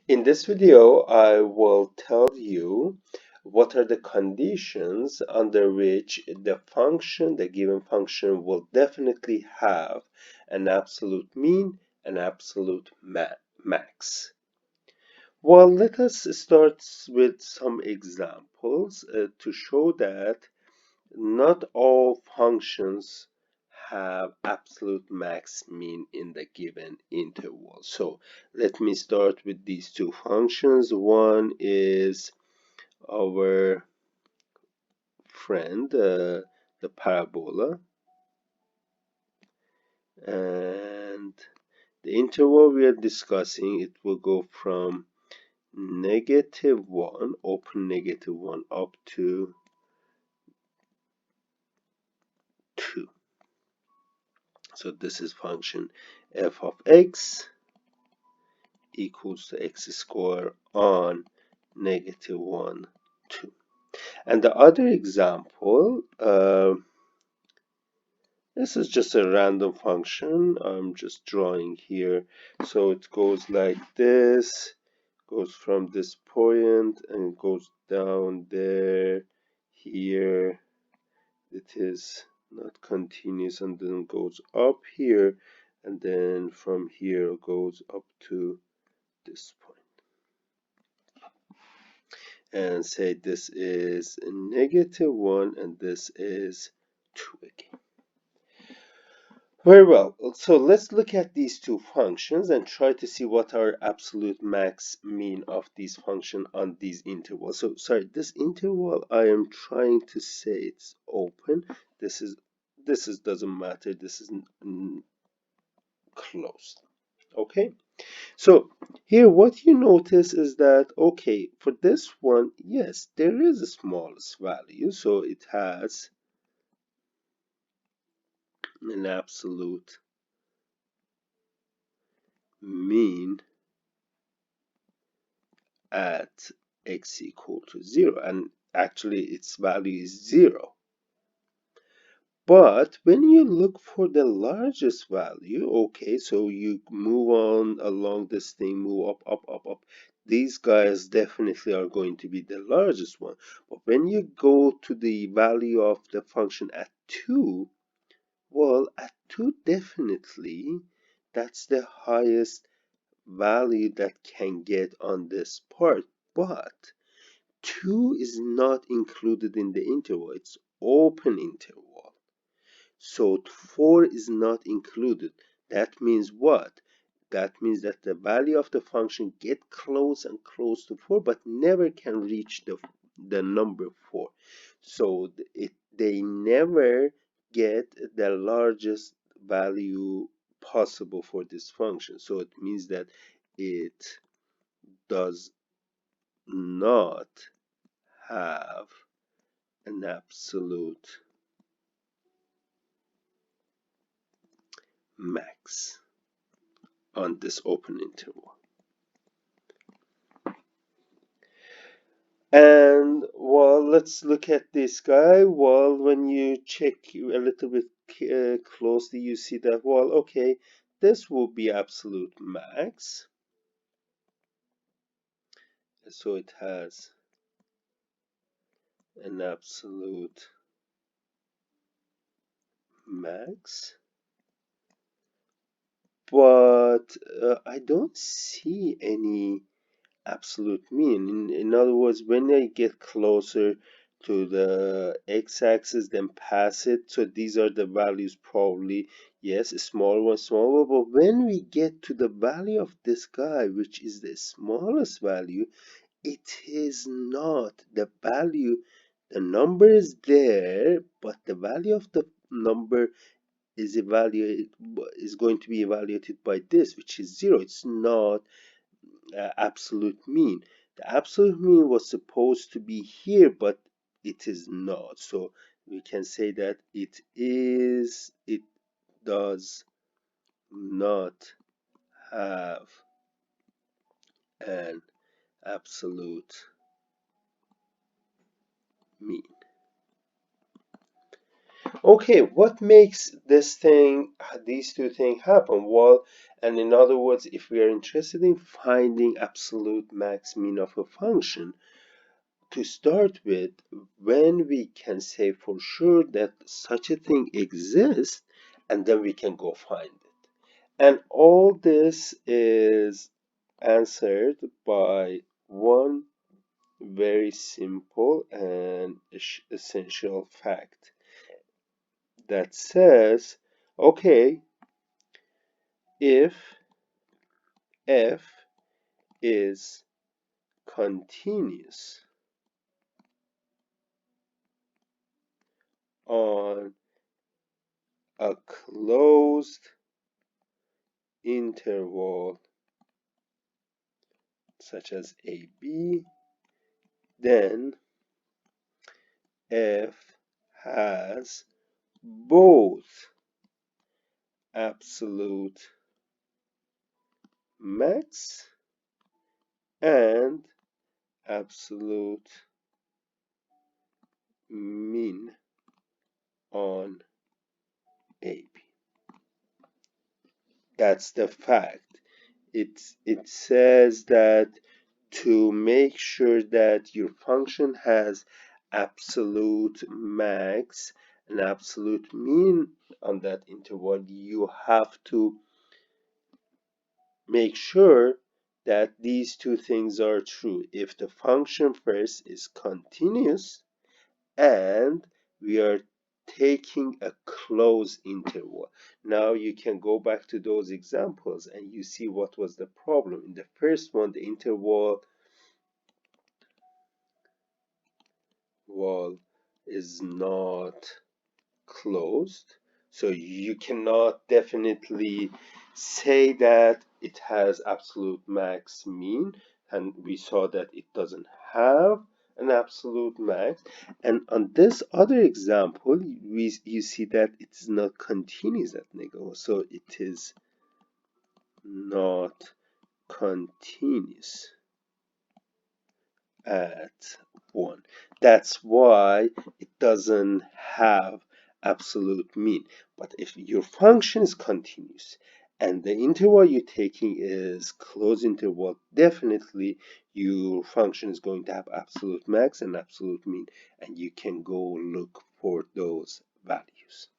In this video, I will tell you what are the conditions under which the given function will definitely have an absolute mean and absolute max. Well, let us start with some examples to show that not all functions have absolute max mean in the given interval. So let me start with these two functions. One is our friend, the parabola, and the interval we are discussing, it will go from -1, open -1, up to 2. So this is function f of x equals to x squared on -1, 2. And the other example, this is just a random function. I'm just drawing here. So it goes like this, goes from this point and goes down there, here. It is not continuous, and then goes up here, and then from here goes up to this point. And say this is -1 and this is 2 again. Very well, so let's look at these two functions and try to see what our absolute max mean of these function on these intervals. So sorry, this interval I am trying to say it's open. This is doesn't matter, this is closed. Okay, so here what you notice is that, okay, for this one, yes, there is a smallest value, so it has an absolute mean at x equal to 0, and actually its value is 0. But when you look for the largest value, okay, so you move on along this thing, move up, up, up, up. These guys definitely are going to be the largest one. But when you go to the value of the function at 2, well, at 2 definitely, that's the highest value that can get on this part. But 2 is not included in the interval, it's open interval. So 4 is not included. That means what? That means that the value of the function get close and close to 4, but never can reach the number 4. So they never get the largest value possible for this function. So it means that it does not have an absolute max on this open interval. And well, let's look at this guy. Well, when you check a little bit closely, you see that, well, okay, this will be absolute max. So it has an absolute max. But I don't see any absolute mean. In other words, when I get closer to the x-axis, then pass it. So these are the values probably. Yes, a small one, small one. But when we get to the value of this guy, which is the smallest value, it is not. The value, the number is there, but the value of the number is going to be evaluated by this, which is 0. It's not absolute mean. The absolute mean was supposed to be here, but it is not. So we can say that it does not have an absolute mean. Okay, what makes these two things happen? Well, and in other words, if we are interested in finding absolute max mean of a function, to start with, when we can say for sure that such a thing exists, and then we can go find it. And all this is answered by one very simple and essential fact that says, okay, if f is continuous on a closed interval such as AB, then f has both absolute max and absolute mean on AB. That's the fact. It says that to make sure that your function has absolute max and absolute mean on that interval, you have to make sure that these two things are true. If the function first is continuous and we are taking a closed interval. Now you can go back to those examples and you see what was the problem. In the first one, the interval is not closed. So you cannot definitely say that it has absolute max mean, and we saw that it doesn't have an absolute max. And on this other example, you see that it is not continuous at negative, so it is not continuous at 1. That's why it doesn't have absolute mean. But if your function is continuous and the interval you're taking is closed interval, definitely your function is going to have absolute max and absolute mean, and you can go look for those values.